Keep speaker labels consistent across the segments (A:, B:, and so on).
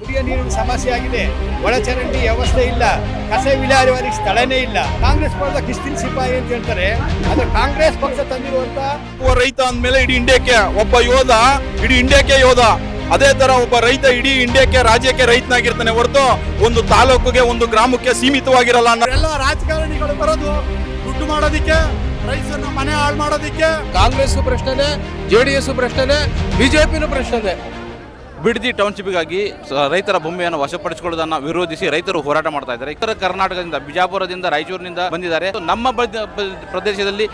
A: ಕುಡಿಯೋ ನೀರಿನ ಸಮಸ್ಯೆ ಆಗಿದೆ. ಒಳಚರಂಡಿ ವ್ಯವಸ್ಥೆ ಇಲ್ಲ, ಕಸ ವಿಲೇವಾರಿ ಸ್ಥಳನೇ ಇಲ್ಲ. ಕಾಂಗ್ರೆಸ್ ಪಕ್ಷದ ಕಿಸ್ತಿನ್ ಸಿಪಾಯಿ ಅಂತ ಹೇಳ್ತಾರೆ, ಆದ್ರೆ ಕಾಂಗ್ರೆಸ್ ಪಕ್ಷ ತಂದಿರುವಂತ
B: ರೈತ ಅಂದ್ಮೇಲೆ ಇಡೀ ಇಂಡಿಯಾಕ್ಕೆ ಒಬ್ಬ ಯೋಧ, ಇಡೀ ಇಂಡಿಯಾಕ್ಕೆ ಯೋಧ. ಅದೇ ತರ ಒಬ್ಬ ರೈತ ಇಡೀ ಇಂಡಿಯಾಕ್ಕೆ, ರಾಜ್ಯಕ್ಕೆ ರೈತನಾಗಿರ್ತಾನೆ ಹೊರತು ಒಂದು ತಾಲೂಕಿಗೆ, ಒಂದು ಗ್ರಾಮಕ್ಕೆ ಸೀಮಿತವಾಗಿರಲ್ಲ.
A: ಎಲ್ಲ ರಾಜಕಾರಣಿಗಳು ಬರೋದು ದುಡ್ಡು ಮಾಡೋದಿಕ್ಕೆ, ರೈತರನ್ನ ಮನೆ ಹಾಳು ಮಾಡೋದಿಕ್ಕೆ.
C: ಕಾಂಗ್ರೆಸ್ ಪ್ರಶ್ನೆ, JDS ಪ್ರಶ್ನೆ, ಬಿಜೆಪಿನೂ ಪ್ರಶ್ನೆ.
D: ಬಿಡದಿ ಟೌನ್ಶಿಪ್ಗಾಗಿ ರೈತರ ಭೂಮಿಯನ್ನು ವಶಪಡಿಸಿಕೊಳ್ಳುವುದನ್ನು ವಿರೋಧಿಸಿ ರೈತರು ಹೋರಾಟ ಮಾಡ್ತಾ ಇದ್ದಾರೆ. ಉತ್ತರ ಕರ್ನಾಟಕದಿಂದ, ಬಿಜಾಪುರದಿಂದ, ರಾಯಚೂರಿನಿಂದ ಬಂದಿದ್ದಾರೆ. ನಮ್ಮ ಪ್ರದೇಶದಲ್ಲಿ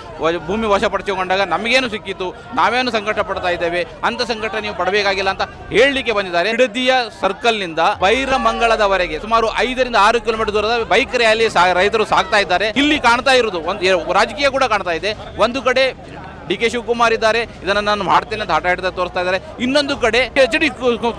D: ಭೂಮಿ ವಶಪಡಿಸಿಕೊಂಡಾಗ ನಮಗೇನು ಸಿಕ್ಕಿತು, ನಾವೇನು ಸಂಕಟ ಪಡ್ತಾ ಇದ್ದೇವೆ, ಅಂತ ಸಂಕಟ ನೀವು ಪಡಬೇಕಾಗಿಲ್ಲ ಅಂತ ಹೇಳಲಿಕ್ಕೆ ಬಂದಿದ್ದಾರೆ. ಬಿಡದಿಯ ಸರ್ಕಲ್ನಿಂದ ಬೈರಮಂಗಳದವರೆಗೆ ಸುಮಾರು 5 ರಿಂದ 6 ಕಿಲೋಮೀಟರ್ ದೂರದ ಬೈಕ್ ರ್ಯಾಲಿ ರೈತರು ಸಾಗ್ತಾ ಇದ್ದಾರೆ. ಇಲ್ಲಿ ಕಾಣ್ತಾ ಇರುವುದು ಒಂದು ರಾಜಕೀಯ ಕೂಡ ಕಾಣ್ತಾ ಇದೆ. ಒಂದು ಕಡೆ DK ಶಿವಕುಮಾರ್ ಇದ್ದಾರೆ, ಇದನ್ನು ನಾನು ಮಾಡ್ತೇನೆ ಅಂತ ಹಠ ಹಿಡಿದ ತೋರಿಸ್ತಾ ಇದ್ದಾರೆ. ಇನ್ನೊಂದು ಕಡೆ HD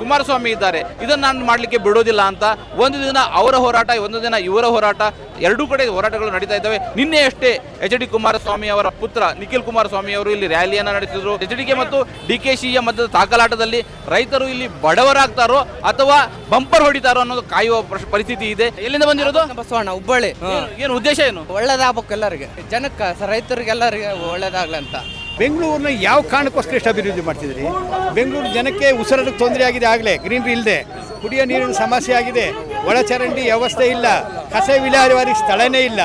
D: ಕುಮಾರಸ್ವಾಮಿ ಇದ್ದಾರೆ, ಇದನ್ನು ನಾನು ಮಾಡಲಿಕ್ಕೆ ಬಿಡೋದಿಲ್ಲ ಅಂತ. ಒಂದು ದಿನ ಅವರ ಹೋರಾಟ, ಒಂದು ದಿನ ಇವರ ಹೋರಾಟ, ಎರಡೂ ಕಡೆ ಹೋರಾಟಗಳು ನಡೀತಾ ಇದ್ದಾವೆ. ನಿನ್ನೆ ಅಷ್ಟೇ HD ಕುಮಾರಸ್ವಾಮಿ ಅವರ ಪುತ್ರ ನಿಖಿಲ್ ಕುಮಾರಸ್ವಾಮಿ ಅವರು ಇಲ್ಲಿ ರ್ಯಾಲಿಯನ್ನು ನಡೆಸಿದರು. HDK ಮತ್ತು DKಶಿಯ ಮಧ್ಯದ ತಾಕಲಾಟದಲ್ಲಿ ರೈತರು ಇಲ್ಲಿ ಬಡವರಾಗ್ತಾರೋ ಅಥವಾ ಬಂಪರ್ ಹೊಡಿತಾರೋ ಅನ್ನೋದು ಕಾಯುವ ಪರಿಸ್ಥಿತಿ ಇದೆ. ಎಲ್ಲಿಂದ ಬಂದಿರೋದು?
C: ಬಸವಣ್ಣ, ಹುಬ್ಬಳ್ಳಿ.
D: ಏನು ಉದ್ದೇಶ ಏನು?
C: ಒಳ್ಳೇದಾಗಬೇಕು ಎಲ್ಲರಿಗೆ, ಜನಕ್ಕೆ, ರೈತರಿಗೆಲ್ಲರಿಗೆ ಒಳ್ಳೇದಾಗ್ಲಿ ಅಂತ.
A: ಬೆಂಗಳೂರನ್ನ ಯಾವ ಕಾರಣಕ್ಕೋಸ್ಕರ ಎಷ್ಟು ಅಭಿವೃದ್ಧಿ ಮಾಡ್ತಿದ್ರಿ? ಬೆಂಗಳೂರು ಜನಕ್ಕೆ ಉಸಿರಾಟಕ್ಕೆ ತೊಂದರೆ ಆಗಿದೆ. ಆಗಲೇ ಗ್ರೀನರಿ ಇಲ್ಲದೆ ಕುಡಿಯೋ ನೀರಿನ ಸಮಸ್ಯೆ ಆಗಿದೆ. ಒಳಚರಂಡಿ ವ್ಯವಸ್ಥೆ ಇಲ್ಲ, ಕಸ ವಿಲೇವಾರಿ ಸ್ಥಳನೇ ಇಲ್ಲ.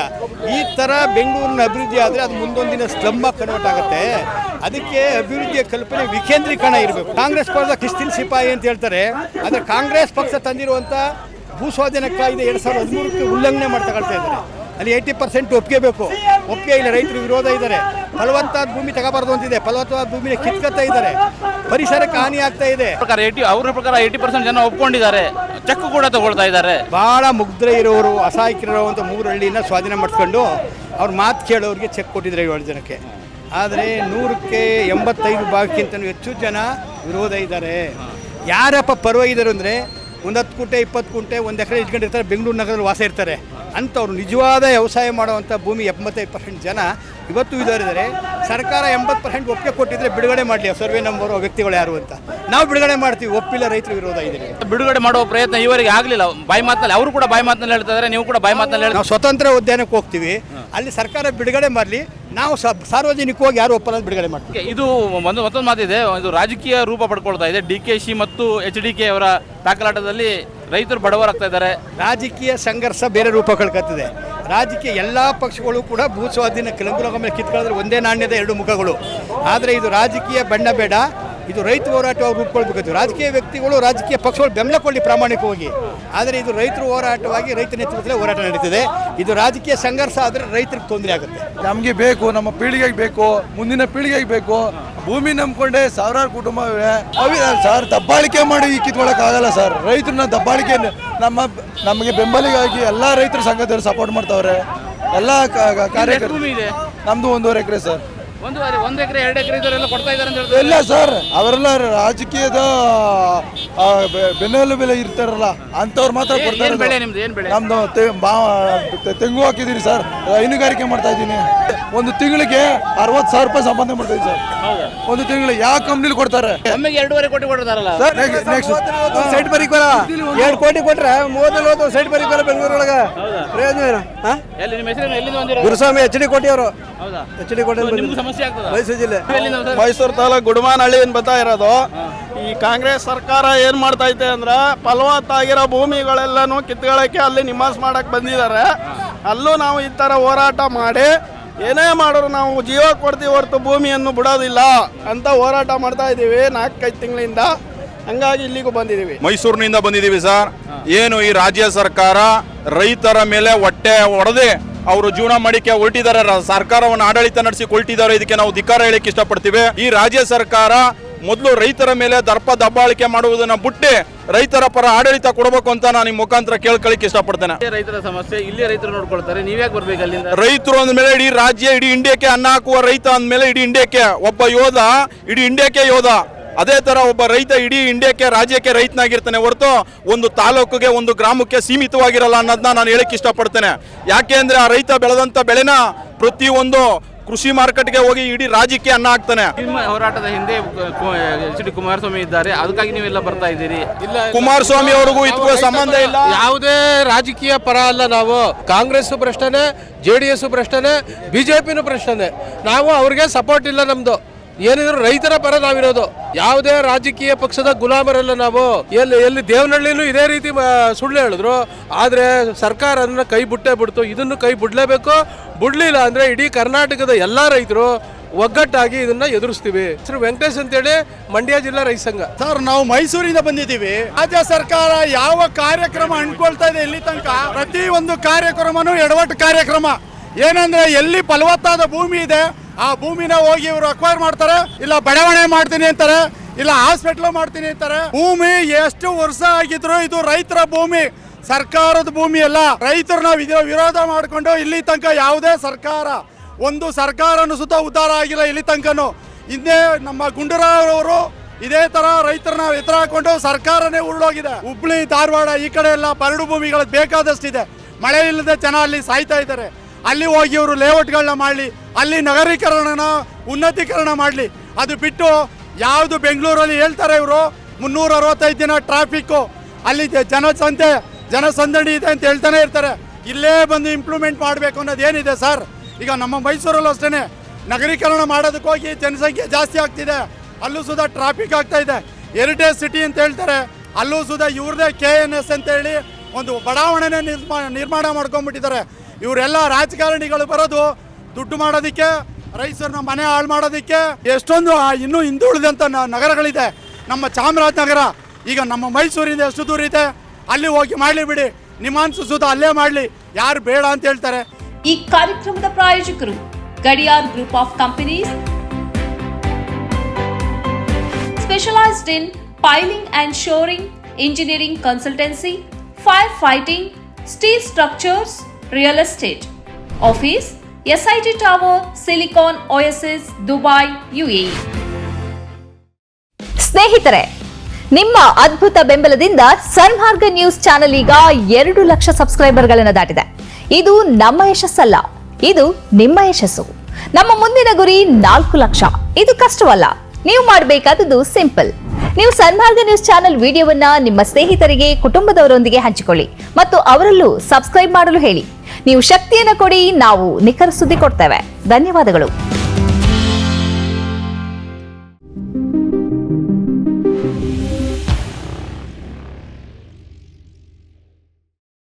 A: ಈ ಥರ ಬೆಂಗಳೂರಿನ ಅಭಿವೃದ್ಧಿ ಆದರೆ ಅದು ಮುಂದೊಂದು ದಿನ ಸ್ಲಮ್ಮಾಗಿ ಕನ್ವರ್ಟ್ ಆಗುತ್ತೆ. ಅದಕ್ಕೆ ಅಭಿವೃದ್ಧಿಯ ಕಲ್ಪನೆ ವಿಕೇಂದ್ರೀಕರಣ ಇರಬೇಕು. ಕಾಂಗ್ರೆಸ್ ಪಕ್ಷದ ಕಿಸ್ತಿನ್ ಸಿಪಾಯಿ ಅಂತ ಹೇಳ್ತಾರೆ, ಆದರೆ ಕಾಂಗ್ರೆಸ್ ಪಕ್ಷ ತಂದಿರುವಂಥ ಭೂಸ್ವಾಧೀನ ಕಾಯ್ದೆ 2013ಕ್ಕೆ ಉಲ್ಲಂಘನೆ ಮಾಡಿ ತಗೊಳ್ತಾ ಇದ್ದಾರೆ. ಅಲ್ಲಿ 80% ಒಪ್ಪಿಗೆ ಬೇಕು, ಒಪ್ಪಿಗೆ ಇಲ್ಲ. ರೈತರು ವಿರೋಧ ಇದ್ದಾರೆ. ಫಲವತ್ತಾದ ಭೂಮಿ ತಗೋಬಾರ್ದು ಅಂತಿದೆ, ಫಲವತ್ತಾದ ಭೂಮಿನ ಕಿತ್ಕೊತಾ ಇದ್ದಾರೆ, ಪರಿಸರಕ್ಕೆ ಹಾನಿ ಆಗ್ತಾ ಇದೆ.
D: ಅವರ ಪ್ರಕಾರ 80% ಜನ ಒಪ್ಕೊಂಡಿದ್ದಾರೆ, ಚೆಕ್ ಕೂಡ ತಗೊಳ್ತಾ ಇದ್ದಾರೆ.
A: ಭಾಳ ಮುಗ್ಧ ಇರೋರು, ಅಸಹಾಯಕರಿರುವಂಥ 3 ಹಳ್ಳಿನ ಸ್ವಾಧೀನ ಮಾಡಿಸ್ಕೊಂಡು ಅವ್ರ ಮಾತು ಕೇಳೋರಿಗೆ ಚೆಕ್ ಕೊಟ್ಟಿದ್ದಾರೆ 7 ಜನಕ್ಕೆ. ಆದರೆ 100ಕ್ಕೆ 85 ಭಾಗಕ್ಕಿಂತ ಹೆಚ್ಚು ಜನ ವಿರೋಧ ಇದ್ದಾರೆ. ಯಾರಪ್ಪ ಪರವಾಗಿದ್ದಾರೆ ಅಂದರೆ 10 ಗುಂಟೆ 20 ಗುಂಟೆ 1 ಎಕರೆ ಇಟ್ಕೊಂಡಿರ್ತಾರೆ, ಬೆಂಗಳೂರು ನಗರದಲ್ಲಿ ವಾಸ ಇರ್ತಾರೆ. ಅಂಥವ್ರು ನಿಜವಾದ ವ್ಯವಸಾಯ ಮಾಡುವಂಥ ಭೂಮಿ 75% ಜನ ಇವತ್ತು ಇದ್ದಾರೆ. ಸರ್ಕಾರ 80% ಒಪ್ಪಿಗೆ ಕೊಟ್ಟಿದ್ರೆ ಬಿಡುಗಡೆ ಮಾಡಲಿ ಸರ್ವೆ ನಂಬರು ವ್ಯಕ್ತಿಗಳು ಯಾರು ಅಂತ. ನಾವು ಬಿಡುಗಡೆ ಮಾಡ್ತೀವಿ, ಒಪ್ಪಿಲ್ಲ, ರೈತರು ವಿರೋಧ ಇದೆ.
D: ಬಿಡುಗಡೆ ಮಾಡುವ ಪ್ರಯತ್ನ ಇವರಿಗೆ ಆಗಲಿಲ್ಲ. ಬಾಯಿ ಮಾತಲ್ಲಿ ಅವರು ಕೂಡ ಬಾಯಿ ಮಾತಲ್ಲಿ ಹೇಳ್ತಾ ಇದ್ದಾರೆ, ನೀವು ಕೂಡ ಬಾಯಿ ಮಾತಲ್ಲಿ
A: ನಾವು ಸ್ವತಂತ್ರ ಉದ್ಯಾನಕ್ಕೆ ಹೋಗ್ತೀವಿ, ಅಲ್ಲಿ ಸರ್ಕಾರ ಬಿಡುಗಡೆ ಮಾಡಲಿ, ನಾವು ಸಾರ್ವಜನಿಕವಾಗಿ ಯಾರು ಒಪ್ಪಲ್ಲ ಬಿಡುಗಡೆ ಮಾಡ್ತೀವಿ.
D: ಇದು ಮತ್ತೊಂದು ಮಾತಿದೆ, ಇದು ರಾಜಕೀಯ ರೂಪ ಪಡ್ಕೊಳ್ತಾ ಇದೆ. DKಶಿ ಮತ್ತು HDK ಅವರ ತಾಕಲಾಟದಲ್ಲಿ ರೈತರು ಬಡವರಾಗ್ತಾ ಇದ್ದಾರೆ.
A: ರಾಜಕೀಯ ಸಂಘರ್ಷ ಬೇರೆ ರೂಪ ಕಳ್ಕೊತಿದೆ. ರಾಜಕೀಯ ಎಲ್ಲ ಪಕ್ಷಗಳು ಕೂಡ ಭೂ ಸ್ವಾಧೀನ ಮೇಲೆ ಕಿತ್ಕೊಳ್ಳೋದ್ರೆ ಒಂದೇ ನಾಣ್ಯದ 2 ಮುಖಗಳು. ಆದರೆ ಇದು ರಾಜಕೀಯ ಬಣ್ಣ ಬೇಡ, ಇದು ರೈತ ಹೋರಾಟವಾಗಿ ರೂಪುಗೊಳ್ಬೇಕಾಯ್ತು. ರಾಜಕೀಯ ವ್ಯಕ್ತಿಗಳು, ರಾಜಕೀಯ ಪಕ್ಷಗಳು ಬೆಂಬಲ ಕೊಡಲಿ ಪ್ರಾಮಾಣಿಕವಾಗಿ. ಆದರೆ ಇದು ರೈತರ ಹೋರಾಟವಾಗಿ, ರೈತ ನೇತೃತ್ವದಲ್ಲಿ ಹೋರಾಟ ನಡೀತಿದೆ. ಇದು ರಾಜಕೀಯ ಸಂಘರ್ಷ ಆದರೆ ರೈತರಿಗೆ ತೊಂದರೆ ಆಗುತ್ತೆ.
E: ನಮಗೆ ಬೇಕು, ನಮ್ಮ ಪೀಳಿಗೆಗೆ ಬೇಕು, ಮುಂದಿನ ಪೀಳಿಗೆಗೆ ಬೇಕು. ಭೂಮಿ ನಂಬ್ಕೊಂಡೆ ಸಾವಿರಾರು ಕುಟುಂಬ ಇವೆ. ಸರ್, ದಬ್ಬಾಳಿಕೆ ಮಾಡಿ ಕಿತ್ಕೊಳ್ಳೋಕ್ಕಾಗಲ್ಲ ಸರ್. ರೈತರನ್ನ ದಬ್ಬಾಳಿಕೆ ನಮಗೆ ಬೆಂಬಲಿಗಾಗಿ ಎಲ್ಲ ರೈತರ ಸಂಘದವರು ಸಪೋರ್ಟ್ ಮಾಡ್ತಾವ್ರೆ. ಎಲ್ಲ ಕಾರ್ಯಕ್ರಮ
D: ಇದೆ.
E: ನಮ್ದು 1.5 ಎಕರೆ ಸರ್.
D: 1 ಎಕರೆ 2 ಎಕರೆ ಇದರೆಲ್ಲ ಕೊಡ್ತಾ ಇದ್ದಾರೆ ಅಂತ ಹೇಳ್ತಾರೆ.
E: ಇಲ್ಲ ಸರ್, ಅವರೆಲ್ಲ ರಾಜಕೀಯದ ಬೆನ್ನೆಲುಬೆಲೆ ಇರ್ತಾರಲ್ಲ ಅಂಥವ್ರು ಮಾತ್ರ ಕೊಡ್ತಾರೆ.
D: ಬೆಳೆ ನಿಮ್ದು ಏನು ಬೆಳೆ?
E: ನಮ್ದು ತೆಂಗು ಹಾಕಿದ್ದೀನಿ ಸರ್, ಹೈನುಗಾರಿಕೆ ಮಾಡ್ತಾ ಇದ್ದೀನಿ. ಒಂದು ತಿಂಗಳಿಗೆ 60,000 ರೂಪಾಯಿ ಸಂಪಾದನೆ ಮಾಡ್ತಾ ಇದ್ದೀನಿ ಸರ್. ಒಂದು ತಿಂಗಳು ಯಾವ ಕಂಪ್ನಿಲಿ ಕೊಡ್ತಾರೆ?
D: ಒಮ್ಮೆಗೆ 2.5 ಕೋಟಿ ಕೊಡ್ತಾರಲ್ಲ
E: ಸರ್.
A: ಸೈಟ್ ಬರೀಕೋಲ್ಲ, 2 ಕೋಟಿ ಕೊಟ್ರೆ 30 ಸೈಟ್ ಬರೀಕೋಲ್ಲ ಬೆಂಗಳೂರೊಳಗೆ. ಪ್ರಯೋಜನ ಏನು?
D: ಎಲ್ಲಿ ನಿಮ್ಮ ಹೆಸರು ಎಲ್ಲಿಂದ ಬಂದಿರೋ?
A: ಗುರುಸ್ವಾಮಿ HD ಕೋಟಿ ಅವರು.
D: ಹೌದಾ?
A: HD ಕೋಟಿ
D: ನಿಮ್ಗೆ ಸಮಸ್ಯೆ ಆಗ್ತದ?
A: ಮೈಸೂರು ಜಿಲ್ಲೆ,
B: ಮೈಸೂರು ತಾಲೂಕು ಗುಡಮಾನಹಳ್ಳಿ ಏನು ಬರ್ತಾ ಇರೋದು. ಈ ಕಾಂಗ್ರೆಸ್ ಸರ್ಕಾರ ಏನು ಮಾಡ್ತಾ ಐತೆ ಅಂದ್ರೆ ಫಲವತ್ತಾಗಿರೋ ಭೂಮಿಗಳೆಲ್ಲನೂ ಕಿತ್ಕೊಳ್ಳೋಕ್ಕೆ ಅಲ್ಲಿ ನಿವಾಸ ಮಾಡಕ್ಕೆ ಬಂದಿದ್ದಾರೆ. ಅಲ್ಲೂ ನಾವು ಈ ಥರ ಹೋರಾಟ ಮಾಡಿ ಏನೇ ಮಾಡೋರು ನಾವು ಜೀವ ಕೊಡ್ತೀವಿ ಹೊರತು ಭೂಮಿಯನ್ನು ಬಿಡೋದಿಲ್ಲ ಅಂತ ಹೋರಾಟ ಮಾಡ್ತಾ ಇದ್ದೀವಿ 4-5 ತಿಂಗಳಿಂದ. ಹಂಗಾಗಿ ಇಲ್ಲಿಗೂ ಬಂದಿದ್ದೀವಿ.
F: ಮೈಸೂರಿನಿಂದ ಬಂದಿದ್ದೀವಿ ಸರ್. ಏನು ಈ ರಾಜ್ಯ ಸರ್ಕಾರ ರೈತರ ಮೇಲೆ ಹೊಟ್ಟೆ ಹೊಡೆದೇ ಅವರು ಜೀವನ ಮಾಡಿಕೆ ಹೊರಟಿದ್ದಾರೆ, ಸರ್ಕಾರವನ್ನು ಆಡಳಿತ ನಡೆಸಿ ಹೊರಟಿದ್ದಾರೆ. ಇದಕ್ಕೆ ನಾವು ಧಿಕ್ಕಾರ ಹೇಳಕ್ಕೆ ಇಷ್ಟಪಡ್ತೀವಿ. ಈ ರಾಜ್ಯ ಸರ್ಕಾರ ಮೊದಲು ರೈತರ ಮೇಲೆ ದಬ್ಬಾಳಿಕೆ ಮಾಡುವುದನ್ನ ಬಿಟ್ಟು ರೈತರ ಪರ ಆಡಳಿತ ಕೊಡಬೇಕು ಅಂತ ನಾನು ಈ ಮುಖಾಂತರ ಕೇಳ್ಕೊಳ್ಳಿಕ್ಕೆ ಇಷ್ಟಪಡ್ತೇನೆ.
D: ರೈತರ ಸಮಸ್ಯೆ ಇಲ್ಲಿ ರೈತರು ನೋಡ್ಕೊಳ್ತಾರೆ, ನೀವ್ಯಾಕೆ ಬರ್ಬೇಕು ಅಲ್ಲಿಂದ?
F: ರೈತರು ಅಂದ್ಮೇಲೆ ಇಡೀ ರಾಜ್ಯ, ಇಡೀ ಇಂಡಿಯಾಕ್ಕೆ ಅನ್ನ ಹಾಕುವ ರೈತ ಅಂದ್ಮೇಲೆ ಇಡೀ ಇಂಡಿಯಾಕ್ಕೆ ಒಬ್ಬ ಯೋಧ, ಇಡೀ ಇಂಡಿಯಾಕ್ಕೆ ಯೋಧ. ಅದೇ ತರ ಒಬ್ಬ ರೈತ ಇಡೀ ಇಂಡಿಯಾಕ್ಕೆ, ರಾಜ್ಯಕ್ಕೆ ರೈತನಾಗಿರ್ತಾನೆ ಹೊರತು ಒಂದು ತಾಲೂಕಿಗೆ, ಒಂದು ಗ್ರಾಮಕ್ಕೆ ಸೀಮಿತವಾಗಿರಲ್ಲ ಅನ್ನೋದನ್ನ ನಾನು ಹೇಳಕ್ಕೆ ಇಷ್ಟಪಡ್ತೇನೆ. ಯಾಕೆ ಅಂದ್ರೆ ಆ ರೈತ ಬೆಳೆದಂತ ಬೆಳೆನ ಪ್ರತಿಯೊಂದು ಕೃಷಿ ಮಾರ್ಕೆಟ್ಗೆ ಹೋಗಿ ಇಡೀ ರಾಜ್ಯಕ್ಕೆ ಅನ್ನ ಹಾಕ್ತಾನೆ.
D: ನಿಮ್ಮ ಹೋರಾಟದ ಹಿಂದೆ ಎಚ್ ಡಿ ಕುಮಾರಸ್ವಾಮಿ ಇದ್ದಾರೆ, ಅದಕ್ಕಾಗಿ ನೀವೆಲ್ಲ ಬರ್ತಾ ಇದ್ದೀರಿ.
F: ಕುಮಾರಸ್ವಾಮಿ ಅವ್ರಿಗೂ ಇದಕ್ಕೂ ಸಂಬಂಧ ಇಲ್ಲ.
C: ಯಾವುದೇ ರಾಜಕೀಯ ಪರ ಅಲ್ಲ ನಾವು. ಕಾಂಗ್ರೆಸ್ ಭ್ರಷ್ಟನೆ, JDS ಭ್ರಷ್ಟನೆ, ಬಿಜೆಪಿನೂ ಭ್ರಷ್ಟನೆ. ನಾವು ಅವ್ರಿಗೆ ಸಪೋರ್ಟ್ ಇಲ್ಲ. ನಮ್ದು ಏನಿದ್ರು ರೈತರ ಪರ ನಾವಿರೋದು. ಯಾವುದೇ ರಾಜಕೀಯ ಪಕ್ಷದ ಗುಲಾಮರಲ್ಲ ನಾವು. ಎಲ್ಲಿ ದೇವನಹಳ್ಳಿನೂ ಇದೇ ರೀತಿ ಸುಳ್ಳು ಹೇಳಿದ್ರು, ಆದ್ರೆ ಸರ್ಕಾರ ಅದನ್ನ ಕೈ ಬಿಡ್ತು. ಇದನ್ನು ಕೈ ಬಿಡ್ಲೇಬೇಕು. ಬಿಡ್ಲಿಲ್ಲ ಅಂದ್ರೆ ಇಡೀ ಕರ್ನಾಟಕದ ಎಲ್ಲಾ ರೈತರು ಒಗ್ಗಟ್ಟಾಗಿ ಇದನ್ನ ಎದುರಿಸ್ತೀವಿ. ಹೆಸರು ವೆಂಕಟೇಶ್ ಅಂತೇಳಿ, ಮಂಡ್ಯ ಜಿಲ್ಲಾ ರೈತ ಸಂಘ.
B: ಸರ್, ನಾವು ಮೈಸೂರಿಂದ ಬಂದಿದ್ದೀವಿ. ರಾಜ್ಯ ಸರ್ಕಾರ ಯಾವ ಕಾರ್ಯಕ್ರಮ ಅನ್ಕೊಳ್ತಾ ಇದೆ ಇಲ್ಲಿ ತನಕ, ಪ್ರತಿ ಒಂದು ಕಾರ್ಯಕ್ರಮನೂ ಎಡವಟ್ಟು ಕಾರ್ಯಕ್ರಮ. ಏನಂದ್ರೆ ಎಲ್ಲಿ ಫಲವತ್ತಾದ ಭೂಮಿ ಇದೆ ಆ ಭೂಮಿನ ಹೋಗಿ ಇವರು ಅಕ್ವೈರ್ ಮಾಡ್ತಾರೆ, ಇಲ್ಲ ಬಡಾವಣೆ ಮಾಡ್ತೀನಿ ಅಂತಾರೆ, ಇಲ್ಲ ಹಾಸ್ಪಿಟಲ್ ಮಾಡ್ತೀನಿ ಅಂತಾರೆ. ಭೂಮಿ ಎಷ್ಟು ವರ್ಷ ಆಗಿದ್ರು ಇದು ರೈತರ ಭೂಮಿ, ಸರ್ಕಾರದ ಭೂಮಿ ಅಲ್ಲ. ರೈತರು ನಾವು ವಿರೋಧ ಮಾಡಿಕೊಂಡು ಇಲ್ಲಿ ತನಕ ಯಾವುದೇ ಸರ್ಕಾರ, ಒಂದು ಸರ್ಕಾರನು ಸುತ್ತ ಉದ್ಧಾರ ಆಗಿಲ್ಲ ಇಲ್ಲಿ ತನಕನು. ಹಿಂದೆ ನಮ್ಮ ಗುಂಡೂರಾವ್ ಅವರು ಇದೇ ತರ ರೈತರನ್ನ ಎತ್ತರ ಹಾಕೊಂಡು ಸರ್ಕಾರನೇ ಉರುಳೋಗಿದೆ. ಹುಬ್ಳಿ, ಧಾರವಾಡ ಈ ಕಡೆ ಎಲ್ಲ ಬರಡು ಭೂಮಿಗಳು ಬೇಕಾದಷ್ಟಿದೆ. ಮಳೆ ಇಲ್ಲದೆ ಜನ ಅಲ್ಲಿ ಸಾಯ್ತಾ ಇದ್ದಾರೆ. ಅಲ್ಲಿ ಹೋಗಿ ಇವರು ಲೇಔಟ್ಗಳನ್ನ ಮಾಡಲಿ, ಅಲ್ಲಿ ನಗರೀಕರಣನ ಉನ್ನತೀಕರಣ ಮಾಡಲಿ. ಅದು ಬಿಟ್ಟು ಯಾವುದು ಬೆಂಗಳೂರಲ್ಲಿ ಹೇಳ್ತಾರೆ ಇವರು 365 ದಿನ ಟ್ರಾಫಿಕ್ಕು, ಅಲ್ಲಿ ಜನಸಂದಣಿ ಇದೆ ಅಂತ ಹೇಳ್ತಾನೆ ಇರ್ತಾರೆ. ಇಲ್ಲೇ ಬಂದು ಇಂಪ್ಲಿಮೆಂಟ್ ಮಾಡಬೇಕು ಅನ್ನೋದು ಏನಿದೆ ಸರ್? ಈಗ ನಮ್ಮ ಮೈಸೂರಲ್ಲೂ ಅಷ್ಟೇ ನಗರೀಕರಣ ಮಾಡೋದಕ್ಕೆ ಹೋಗಿ ಜನಸಂಖ್ಯೆ ಜಾಸ್ತಿ ಆಗ್ತಿದೆ, ಅಲ್ಲೂ ಸುಧಾ ಟ್ರಾಫಿಕ್ ಆಗ್ತಾ ಇದೆ. ಹೆರಿಟೇಜ್ ಸಿಟಿ ಅಂತ ಹೇಳ್ತಾರೆ, ಅಲ್ಲೂ ಸುಧಾ ಇವ್ರದೇ KNS ಅಂತ ಹೇಳಿ ಒಂದು ಬಡಾವಣೆನೇ ನಿರ್ಮಾಣ ಮಾಡ್ಕೊಂಡ್ಬಿಟ್ಟಿದ್ದಾರೆ. ಇವರೆಲ್ಲ ರಾಜಕಾರಣಿಗಳು ಬರೋದು ದುಡ್ಡು ಮಾಡೋದಕ್ಕೆ, ರೈತರನ್ನ ಮನೆ ಹಾಳು ಮಾಡೋದಕ್ಕೆ. ಎಷ್ಟೊಂದು ಇನ್ನೂ ಹಿಂದುಳಿದಂಥ ನಗರಗಳಿದೆ. ನಮ್ಮ ಚಾಮರಾಜನಗರ ಈಗ ನಮ್ಮ ಮೈಸೂರಿಂದ ಎಷ್ಟು ದೂರ ಇದೆ, ಅಲ್ಲಿ ಹೋಗಿ ಮಾಡಲಿ ಬಿಡಿ. ನಿಮಾನ್ಸು ಸುಧಾ ಅಲ್ಲೇ ಮಾಡಲಿ, ಯಾರು ಬೇಡ ಅಂತ ಹೇಳ್ತಾರೆ.
G: ಈ ಕಾರ್ಯಕ್ರಮದ ಪ್ರಾಯೋಜಕರು Gadiyar group of companies, specialised in piling and shoring, engineering consultancy, firefighting, steel structures, real estate. Office SIT Tower, Silicon Oasis, Dubai, UAE.
H: ಸ್ನೇಹಿತರೆ, ನಿಮ್ಮ ಅದ್ಭುತ ಬೆಂಬಲದಿಂದ ಸನ್ಮಾರ್ಗ ನ್ಯೂಸ್ ಚಾನೆಲ್ ಈಗ 2 ಲಕ್ಷ ಸಬ್ಸ್ಕ್ರೈಬರ್ಗಳನ್ನು ದಾಟಿದೆ. ಇದು ನಮ್ಮ ಯಶಸ್ಸಲ್ಲ, ಇದು ನಿಮ್ಮ ಯಶಸ್ಸು. ನಮ್ಮ ಮುಂದಿನ ಗುರಿ 4 ಲಕ್ಷ. ಇದು ಕಷ್ಟವಲ್ಲ. ನೀವು ಮಾಡಬೇಕಾದದ್ದು ಸಿಂಪಲ್. ನೀವು ಸನ್ಮಾರ್ಗ ನ್ಯೂಸ್ ಚಾನೆಲ್ ವಿಡಿಯೋವನ್ನ ನಿಮ್ಮ ಸ್ನೇಹಿತರಿಗೆ, ಕುಟುಂಬದವರೊಂದಿಗೆ ಹಂಚಿಕೊಳ್ಳಿ ಮತ್ತು ಅವರಲ್ಲೂ ಸಬ್ಸ್ಕ್ರೈಬ್ ಮಾಡಲು ಹೇಳಿ. ನೀವು ಶಕ್ತಿಯನ್ನು ಕೊಡಿ, ನಾವು ನಿಖರ ಸುದ್ದಿ ಕೊಡ್ತೇವೆ. ಧನ್ಯವಾದಗಳು.